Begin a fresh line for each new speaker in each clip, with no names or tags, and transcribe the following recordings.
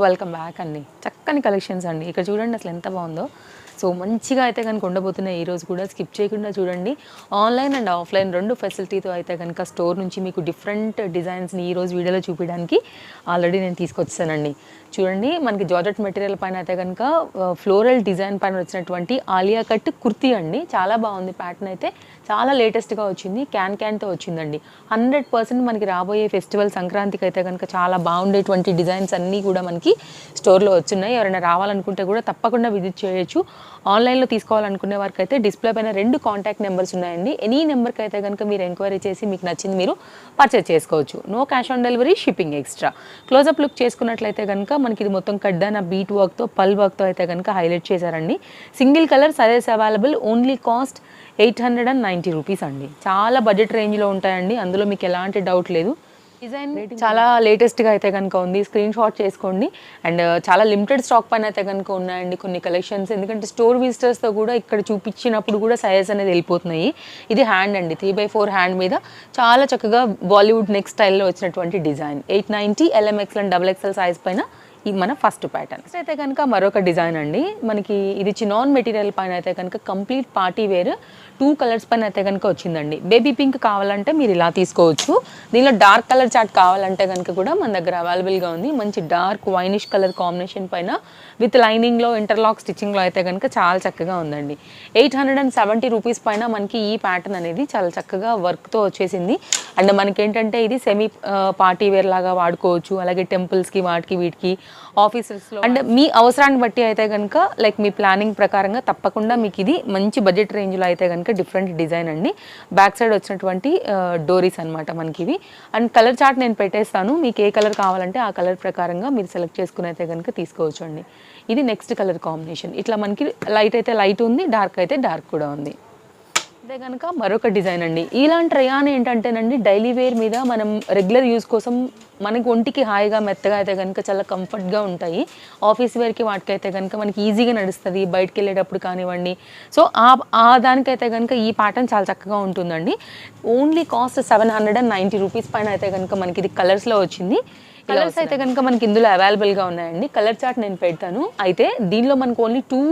Welcome back అండి. చక్కని collections అండి. ఇక్కడ చూడండి అసలు ఎంత బాగుందో. సో మంచిగా అయితే కనుక ఉండబోతున్నాయి. ఈరోజు కూడా స్కిప్ చేయకుండా చూడండి. ఆన్లైన్ అండ్ ఆఫ్లైన్ రెండు ఫెసిలిటీతో అయితే కనుక స్టోర్ నుంచి మీకు డిఫరెంట్ డిజైన్స్ని ఈరోజు వీడియోలో చూపించడానికి ఆల్రెడీ నేను తీసుకొచ్చానండి. చూడండి, మనకి జార్జెట్ మెటీరియల్ పైన అయితే కనుక ఫ్లోరల్ డిజైన్ పైన వచ్చినటువంటి ఆలియా కట్ కుర్తీ అండి. చాలా బాగుంది. ప్యాటర్న్ అయితే చాలా లేటెస్ట్గా వచ్చింది. క్యాన్తో వచ్చిందండి. 100% మనకి రాబోయే ఫెస్టివల్ సంక్రాంతికి అయితే కనుక చాలా బాగుండేటువంటి డిజైన్స్ అన్నీ కూడా మనకి స్టోర్లో వచ్చున్నాయి. ఎవరైనా రావాలనుకుంటే కూడా తప్పకుండా విజిట్ చేయొచ్చు. ఆన్లైన్లో తీసుకోవాలనుకునే వారికి అయితే డిస్ప్లే పైన 2 కాంటాక్ట్ నెంబర్స్ ఉన్నాయండి. ఎనీ నెంబర్కి అయితే కనుక మీరు ఎంక్వైరీ చేసి మీకు నచ్చింది మీరు పర్చేస్ చేసుకోవచ్చు. No cash on delivery, shipping extra. Close up look చేసుకున్నట్లయితే కనుక మనకి ఇది మొత్తం కడ్డాన బీట్ వర్క్తో పల్ వర్క్తో అయితే కనుక హైలైట్ చేశారండి. Single colour sizes available. Only cost 890 rupees అండి. చాలా బడ్జెట్ రేంజ్లో ఉంటాయండి. అందులో మీకు ఎలాంటి డౌట్ లేదు. డిజైన్ చాలా లేటెస్ట్గా అయితే కనుక ఉంది. స్క్రీన్ షాట్ చేసుకోండి. అండ్ చాలా లిమిటెడ్ స్టాక్ పైన అయితే కనుక ఉన్నాయండి కొన్ని కలెక్షన్స్. ఎందుకంటే స్టోర్ విజిటర్స్తో కూడా ఇక్కడ చూపించినప్పుడు కూడా సైజెస్ అనేది వెళ్ళిపోతున్నాయి. ఇది హ్యాండ్ అండి, 3x4 హ్యాండ్ మీద చాలా చక్కగా బాలీవుడ్ నెక్ స్టైల్లో వచ్చినటువంటి design. 890 LMXL and XXL size పైన ఈ మన ఫస్ట్ ప్యాటర్న్. అయితే కనుక మరొక డిజైన్ అండి. మనకి ఇది చినాన్ మెటీరియల్ పైన అయితే కనుక కంప్లీట్ పార్టీ వేర్ 2 కలర్స్ పైన అయితే కనుక వచ్చిందండి. బేబీ పింక్ కావాలంటే మీరు ఇలా తీసుకోవచ్చు. దీనిలో డార్క్ కలర్ చార్ట్ కావాలంటే కనుక కూడా మన దగ్గర అవైలబుల్గా ఉంది. మంచి డార్క్ వైనిష్ కలర్ కాంబినేషన్ పైన విత్ లైనింగ్లో ఇంటర్లాక్ స్టిచ్చింగ్లో అయితే కనుక చాలా చక్కగా ఉందండి. 870 రూపీస్ పైన మనకి ఈ ప్యాటర్న్ అనేది చాలా చక్కగా వర్క్తో వచ్చేసింది. అండ్ మనకేంటంటే ఇది సెమీ పార్టీ వేర్ లాగా వాడుకోవచ్చు. అలాగే టెంపుల్స్కి వాటికి వీటికి ఆఫీసెస్లో అండ్ మీ అవసరాన్ని బట్టి అయితే కనుక లైక్ మీ ప్లానింగ్ ప్రకారంగా తప్పకుండా మీకు ఇది మంచి బడ్జెట్ రేంజ్లో అయితే కనుక డిఫరెంట్ డిజైన్ అండి. బ్యాక్ సైడ్ వచ్చినటువంటి డోరీస్ అనమాట మనకి ఇవి. అండ్ కలర్ చార్ట్ నేను పెట్టేస్తాను. మీకు ఏ కలర్ కావాలంటే ఆ కలర్ ప్రకారంగా మీరు సెలెక్ట్ చేసుకుని అయితే కనుక తీసుకోవచ్చు అండి. ఇది నెక్స్ట్ కలర్ కాంబినేషన్. ఇట్లా మనకి లైట్ అయితే లైట్ ఉంది, డార్క్ అయితే డార్క్ కూడా ఉంది. అదే కనుక మరొక డిజైన్ అండి. ఇలాంటి రయాన్ ఏంటంటేనండి డైలీ వేర్ మీద మనం రెగ్యులర్ యూజ్ కోసం మనకి ఒంటికి హాయిగా మెత్తగా అయితే కనుక చాలా కంఫర్ట్గా ఉంటాయి. ఆఫీస్ వేర్కి వాటికైతే కనుక మనకి ఈజీగా నడుస్తుంది బయటకు వెళ్ళేటప్పుడు కానివ్వండి. సో ఆ దానికైతే కనుక ఈ ప్యాటర్న్ చాలా చక్కగా ఉంటుందండి. ఓన్లీ కాస్ట్ 790 రూపీస్ పైన అయితే కనుక మనకి ఇది కలర్స్లో వచ్చింది. కలర్స్ అయితే కనుక మనకి ఇందులో అవైలబుల్గా ఉన్నాయండి. కలర్ చార్ట్ నేను పెడతాను. అయితే దీనిలో మనకు ఓన్లీ 2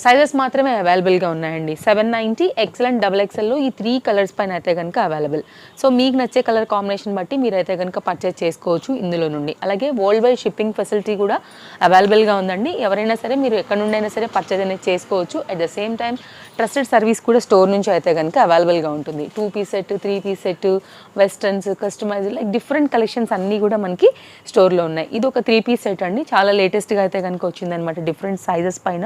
సైజెస్ మాత్రమే అవైలబుల్గా ఉన్నాయండి. 790 XL అండ్ XXLలో ఈ 3 కలర్స్ పైన అయితే కనుక అవైలబుల్. సో మీకు నచ్చే కలర్ కాంబినేషన్ బట్టి మీరైతే కనుక పర్చేస్ చేసుకోవచ్చు ఇందులో నుండి. అలాగే వరల్డ్ వైడ్ షిప్పింగ్ ఫెసిలిటీ కూడా అవైలబుల్గా ఉందండి. ఎవరైనా సరే మీరు ఎక్కడ నుండి అయినా సరే పర్చేస్ అనేది చేసుకోవచ్చు. At the same time trusted service కూడా స్టోర్ నుంచి అయితే కనుక అవైలబుల్గా ఉంటుంది. 2 piece set, 3 piece set, westerns, customize like different collections అన్నీ కూడా మనకి స్టోర్లో ఉన్నాయి. ఇది ఒక 3 పీస్ సెట్ అండి. చాలా లేటెస్ట్గా అయితే కనుక వచ్చిందనమాట. డిఫరెంట్ సైజెస్ పైన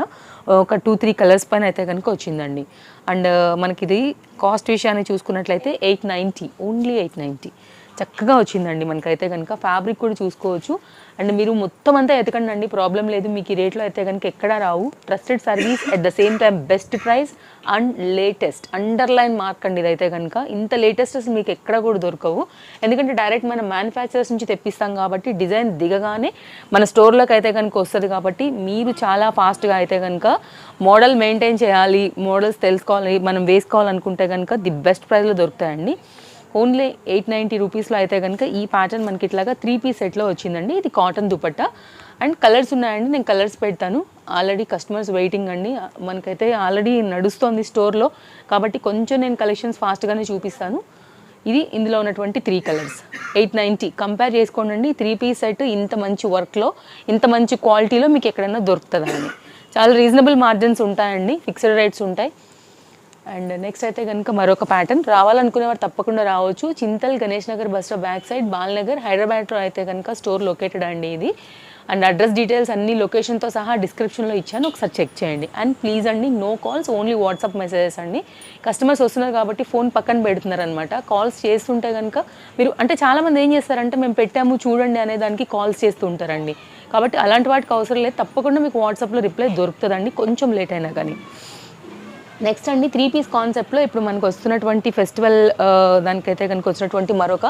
ఒక 2-3 కలర్స్ పైన అయితే కనుక వచ్చిందండి. అండ్ మనకి ఇది కాస్ట్ విషయాన్ని చూసుకున్నట్లయితే 890, ఓన్లీ 890 చక్కగా వచ్చిందండి. మనకైతే కనుక ఫ్యాబ్రిక్ కూడా చూసుకోవచ్చు. అండ్ మీరు మొత్తం అంతా ఎతకండి అండి, ప్రాబ్లం లేదు. మీకు ఈ రేట్లో అయితే కనుక ఎక్కడా రావు. Trusted service, at the same time best price and latest underline mark అండి. ఇదైతే కనుక ఇంత లేటెస్ట్ మీకు ఎక్కడ కూడా దొరకవు. ఎందుకంటే డైరెక్ట్ మనం మ్యానుఫ్యాక్చరర్స్ నుంచి తెప్పిస్తాం కాబట్టి డిజైన్ దిగగానే మన స్టోర్లోకి అయితే కనుక వస్తుంది. కాబట్టి మీరు చాలా ఫాస్ట్గా అయితే కనుక మోడల్ మెయింటైన్ చేయాలి, మోడల్స్ తెలుసుకోవాలి, మనం వేసుకోవాలనుకుంటే కనుక ది బెస్ట్ ప్రైస్లో దొరుకుతాయండి. ఓన్లీ 890 రూపీస్లో అయితే కనుక ఈ ప్యాటర్న్ మనకి ఇట్లాగా 3 పీస్ సెట్లో వచ్చిందండి. ఇది కాటన్ దుపట్టా అండ్ కలర్స్ ఉన్నాయండి. నేను కలర్స్ పెడతాను. ఆల్రెడీ కస్టమర్స్ వెయిటింగ్ అండి. మనకైతే ఆల్రెడీ నడుస్తోంది స్టోర్లో కాబట్టి కొంచెం నేను కలెక్షన్స్ ఫాస్ట్గానే చూపిస్తాను. ఇది ఇందులో ఉన్నటువంటి 3 కలర్స్ 890 కంపేర్ చేసుకోండి. 3 పీస్ సెట్ ఇంత మంచి వర్క్లో, ఇంత మంచి క్వాలిటీలో మీకు ఎక్కడైనా దొరుకుతుందండి. చాలా రీజనబుల్ మార్జిన్స్ ఉంటాయండి, ఫిక్స్డ్ రేట్స్ ఉంటాయి. అండ్ నెక్స్ట్ అయితే కనుక మరొక ప్యాటర్న్. రావాలనుకునేవారు తప్పకుండా రావచ్చు. Chintal Ganesh Nagar bus stop back side Balnagar హైదరాబాద్లో అయితే కనుక స్టోర్ లొకేటెడ్ అండి ఇది. అండ్ అడ్రస్ డీటెయిల్స్ అన్ని లొకేషన్తో సహా డిస్క్రిప్షన్లో ఇచ్చాను, ఒకసారి చెక్ చేయండి. అండ్ ప్లీజ్ అండి, no calls, only WhatsApp messages అండి. కస్టమర్స్ వస్తున్నారు కాబట్టి ఫోన్ పక్కన పెడుతున్నారు అనమాట. కాల్స్ చేస్తుంటే కనుక మీరు అంటే చాలామంది ఏం చేస్తారంటే మేము పెట్టాము చూడండి అనే దానికి కాల్స్ చేస్తూ ఉంటారండి. కాబట్టి అలాంటి వాటికి అవసరం లేదు. తప్పకుండా మీకు వాట్సాప్లో రిప్లై దొరుకుతుందండి, కొంచెం లేట్ అయినా కానీ. నెక్స్ట్ అండి 3 పీస్ కాన్సెప్ట్లో ఇప్పుడు మనకు వస్తున్నటువంటి ఫెస్టివల్ దానికైతే కనుక వచ్చినటువంటి మరొక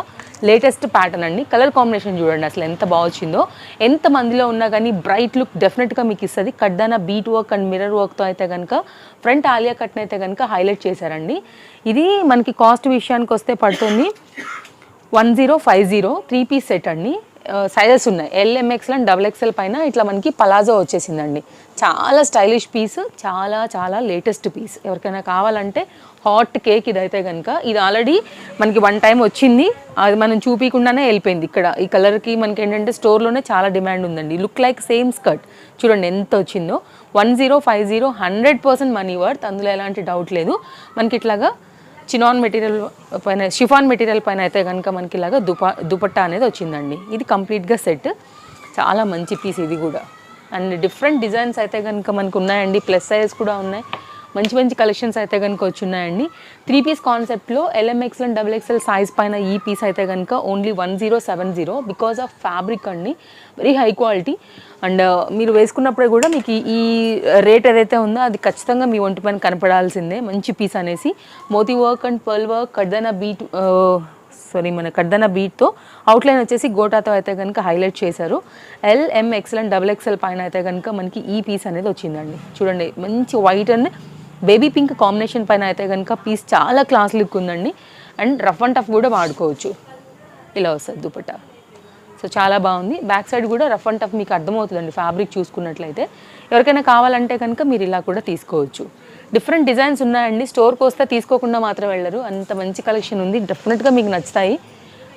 లేటెస్ట్ ప్యాటర్న్ అండి. కలర్ కాంబినేషన్ చూడండి అసలు ఎంత బాగా వచ్చిందో. ఎంత మందిలో ఉన్నా కానీ బ్రైట్ లుక్ డెఫినెట్గా మీకు ఇస్తుంది. కడ్డాన బీట్ వర్క్ అండ్ మిర్రర్ వర్క్తో అయితే కనుక ఫ్రంట్ ఆలియా కట్ని అయితే కనుక హైలైట్ చేశారండి. ఇది మనకి కాస్ట్ విషయానికి వస్తే పడుతుంది 1050 3 పీస్ సెట్ అండి. సైజెస్ ఉన్నాయి. LMXL అండ్ XXL పైన ఇట్లా మనకి పలాజో వచ్చేసిందండి. చాలా స్టైలిష్ పీస్, చాలా చాలా లేటెస్ట్ పీస్. ఎవరికైనా కావాలంటే హాట్ కేక్ ఇదైతే కనుక, ఇది ఆల్రెడీ మనకి 1 టైం వచ్చింది, అది మనం చూపించకుండానే వెళ్ళిపోయింది. ఇక్కడ ఈ కలర్కి మనకి ఏంటంటే స్టోర్లోనే చాలా డిమాండ్ ఉందండి. లుక్ లైక్ సేమ్ స్కర్ట్, చూడండి ఎంత వచ్చిందో. 1050 100% మనీ వర్త్, అందులో ఎలాంటి డౌట్ లేదు. మనకి ఇట్లాగా చినాన్ మెటీరియల్ పైన, షిఫాన్ మెటీరియల్ పైన అయితే కనుక మనకి ఇలాగా దుపట్టా అనేది వచ్చిందండి. ఇది కంప్లీట్గా సెట్, చాలా మంచి పీస్ ఇది కూడా. అండ్ డిఫరెంట్ డిజైన్స్ అయితే కనుక మనకు ఉన్నాయండి, ప్లస్ సైజ్ కూడా ఉన్నాయి. మంచి మంచి కలెక్షన్స్ అయితే కనుక వచ్చున్నాయండి. 3 పీస్ కాన్సెప్ట్లో LMXL అండ్ XXL సైజ్ పైన ఈ పీస్ అయితే కనుక ఓన్లీ 1070 బికాజ్ ఆఫ్ ఫ్యాబ్రిక్ అండి, వెరీ హై క్వాలిటీ. అండ్ మీరు వేసుకున్నప్పుడే కూడా మీకు ఈ రేట్ ఏదైతే ఉందో అది ఖచ్చితంగా మీ ఒంటి పైన కనపడాల్సిందే. మంచి పీస్ అనేసి మోతీ వర్క్ అండ్ పర్ల్ వర్క్, మన కడ్దన బీట్తో అవుట్లైన్ వచ్చేసి గోటాతో అయితే కనుక హైలైట్ చేశారు. LMXL అండ్ XXL పైన అయితే కనుక మనకి ఈ పీస్ అనేది వచ్చిందండి. చూడండి మంచి white and baby pink combination పైన అయితే కనుక పీస్ చాలా క్లాస్ లుక్ ఉందండి. అండ్ రఫ్ అండ్ టఫ్ కూడా వాడుకోవచ్చు, ఇలా వస్తుంది దుపట్టా. సో చాలా బాగుంది. బ్యాక్ సైడ్ కూడా రఫ్ అండ్ టఫ్ మీకు అర్థమవుతుందండి ఫ్యాబ్రిక్ చూసుకున్నట్లయితే. ఎవరికైనా కావాలంటే కనుక మీరు ఇలా కూడా తీసుకోవచ్చు. డిఫరెంట్ డిజైన్స్ ఉన్నాయండి, స్టోర్కి వస్తే తీసుకోకుండా మాత్రం వెళ్ళరు, అంత మంచి కలెక్షన్ ఉంది, డెఫినెట్గా మీకు నచ్చుతాయి.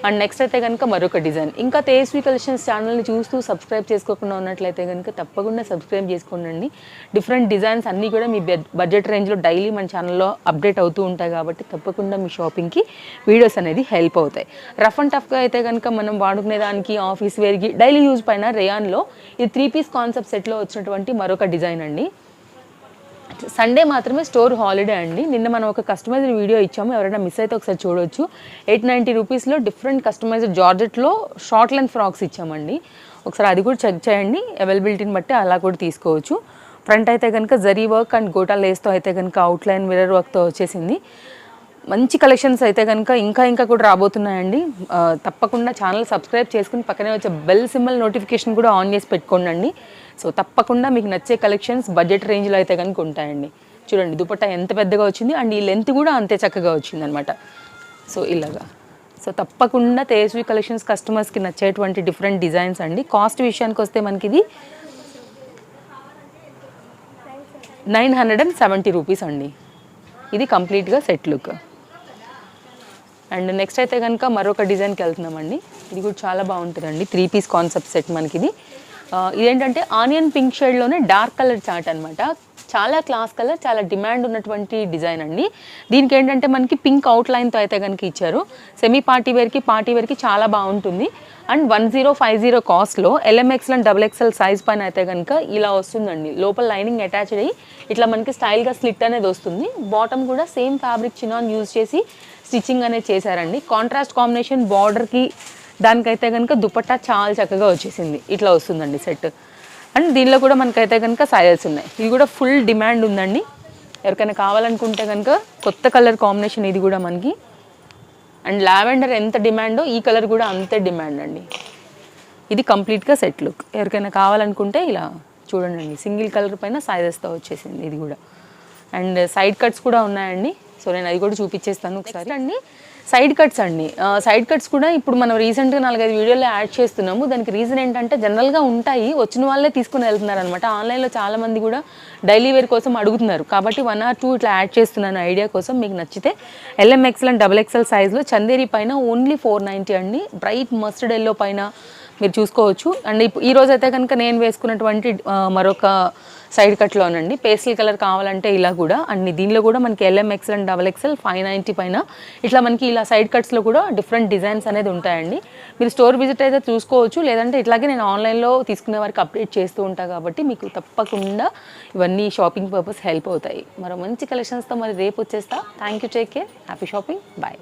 అండ్ నెక్స్ట్ అయితే కనుక మరొక డిజైన్. ఇంకా తేజస్వి కలెక్షన్స్ ఛానల్ని చూస్తూ సబ్స్క్రైబ్ చేసుకోకుండా ఉన్నట్లయితే కనుక తప్పకుండా సబ్స్క్రైబ్ చేసుకోండి. డిఫరెంట్ డిజైన్స్ అన్నీ కూడా మీ బడ్జెట్ రేంజ్లో డైలీ మన ఛానల్లో అప్డేట్ అవుతూ ఉంటాయి కాబట్టి తప్పకుండా మీ షాపింగ్కి వీడియోస్ అనేది హెల్ప్ అవుతాయి. రఫ్ అండ్ టఫ్గా అయితే కనుక మనం వాడుకునే దానికి, ఆఫీస్ వేర్కి, డైలీ యూజ్ పైన రేయాన్లో ఇది 3 పీస్ కాన్సెప్ట్ సెట్లో వచ్చినటువంటి మరొక డిజైన్ అండి. సండే మాత్రమే స్టోర్ హాలిడే అండి. నిన్న మనం ఒక కస్టమైజ్డ్ వీడియో ఇచ్చాము, ఎవరైనా మిస్ అయితే ఒకసారి చూడవచ్చు. 890 రూపీస్లో డిఫరెంట్ కస్టమైజ్డ్ జార్జెట్లో షార్ట్ లెంత్ ఫ్రాక్స్ ఇచ్చామండి. ఒకసారి అది కూడా చెక్ చేయండి, అవైలబిలిటీని బట్టి అలా కూడా తీసుకోవచ్చు. ఫ్రంట్ అయితే కనుక జరీ వర్క్ అండ్ గోటా లేస్తో అయితే కనుక అవుట్లైన్ మిర్రర్ వర్క్తో వచ్చేసింది. మంచి కలెక్షన్స్ అయితే కనుక ఇంకా కూడా రాబోతున్నాయండి. తప్పకుండా ఛానల్ సబ్స్క్రైబ్ చేసుకుని పక్కనే వచ్చే బెల్ సింబల్ నోటిఫికేషన్ కూడా ఆన్ చేసి పెట్టుకోండి. సో తప్పకుండా మీకు నచ్చే కలెక్షన్స్ బడ్జెట్ రేంజ్లో అయితే కనుక ఉంటాయండి. చూడండి దుపట్టా ఎంత పెద్దగా వచ్చింది, అండ్ ఈ లెంత్ కూడా అంతే చక్కగా వచ్చింది అనమాట. సో ఇలాగా. సో తప్పకుండా తేజస్వి కలెక్షన్స్ కస్టమర్స్కి నచ్చేటువంటి డిఫరెంట్ డిజైన్స్ అండి. కాస్ట్ విషయానికి వస్తే మనకి ఇది 970 రూపీస్ అండి. ఇది కంప్లీట్గా సెట్ లుక్. అండ్ నెక్స్ట్ అయితే కనుక మరొక డిజైన్కి వెళ్తున్నామండి. ఇది కూడా చాలా బాగుంటుందండి. 3 పీస్ కాన్సెప్ట్ సెట్ మనకి ఇది. ఇదేంటంటే ఆనియన్ పింక్ షేడ్లోనే డార్క్ కలర్ చార్ట్ అనమాట. చాలా క్లాస్ కలర్, చాలా డిమాండ్ ఉన్నటువంటి డిజైన్ అండి. దీనికి ఏంటంటే మనకి పింక్ అవుట్లైన్తో అయితే కనుక ఇచ్చారు. సెమీ పార్టీ వేర్కి చాలా బాగుంటుంది. అండ్ 1050 కాస్ట్లో LMXL అండ్ XXL సైజ్ పైన అయితే కనుక ఇలా వస్తుందండి. లోపల లైనింగ్ అటాచ్డ్ అయ్యి ఇట్లా మనకి స్టైల్గా స్లిట్ అనేది వస్తుంది. బాటమ్ కూడా సేమ్ ఫ్యాబ్రిక్ చినాన్ యూజ్ చేసి స్టిచ్చింగ్ అనేది చేశారండి. కాంట్రాస్ట్ కాంబినేషన్ బార్డర్కి దానికైతే కనుక దుపట్టా చాలా చక్కగా వచ్చేసింది. ఇట్లా వస్తుందండి సెట్. అండ్ దీనిలో కూడా మనకైతే కనుక సైజెస్ ఉన్నాయి. ఇది కూడా ఫుల్ డిమాండ్ ఉందండి. ఎవరికైనా కావాలనుకుంటే కనుక కొత్త కలర్ కాంబినేషన్ ఇది కూడా మనకి. అండ్ లావెండర్ ఎంత డిమాండో ఈ కలర్ కూడా అంతే డిమాండ్ అండి. ఇది కంప్లీట్గా సెట్ లుక్. ఎవరికైనా కావాలనుకుంటే ఇలా చూడండి, సింగిల్ కలర్ పైన సైజెస్తో వచ్చేసింది ఇది కూడా. అండ్ సైడ్ కట్స్ కూడా ఉన్నాయండి. సో నేను అది కూడా చూపించేస్తాను ఒకసారి అండి. సైడ్ కట్స్ అండి. సైడ్ కట్స్ కూడా ఇప్పుడు మనం రీసెంట్గా 4-5 వీడియోలో యాడ్ చేస్తున్నాము. దానికి రీజన్ ఏంటంటే జనరల్గా ఉంటాయి, వచ్చిన వాళ్ళే తీసుకుని వెళ్తున్నారు అనమాట. ఆన్లైన్లో చాలామంది కూడా డైలీ వేర్ కోసం అడుగుతున్నారు కాబట్టి 1 or 2 ఇట్లా యాడ్ చేస్తున్నాను ఐడియా కోసం. మీకు నచ్చితే LMXL అండ్ XXL సైజ్లో చందేరి పైన ఓన్లీ 490 అండి. బ్రైట్ మస్టర్డ్ ఎల్లో పైన మీరు చూసుకోవచ్చు. అండ్ ఈ రోజు అయితే కనుక నేను వేసుకున్నటువంటి మరొక సైడ్ కట్లోనండి పేస్టల్ కలర్ కావాలంటే ఇలా కూడా. అండ్ దీనిలో కూడా మనకి LMXL అండ్ XXL 590 పైన ఇట్లా మనకి ఇలా సైడ్ కట్స్లో కూడా డిఫరెంట్ డిజైన్స్ అనేది ఉంటాయండి. మీరు స్టోర్ విజిట్ అయితే చూసుకోవచ్చు, లేదంటే ఇట్లాగే నేను ఆన్లైన్లో తీసుకునే వారికి అప్డేట్ చేస్తూ ఉంటాను కాబట్టి మీకు తప్పకుండా ఇవన్నీ షాపింగ్ పర్పస్ హెల్ప్ అవుతాయి. మరో మంచి కలెక్షన్స్తో మరి రేపు వచ్చేస్తా. Thank you, take care, happy shopping, bye.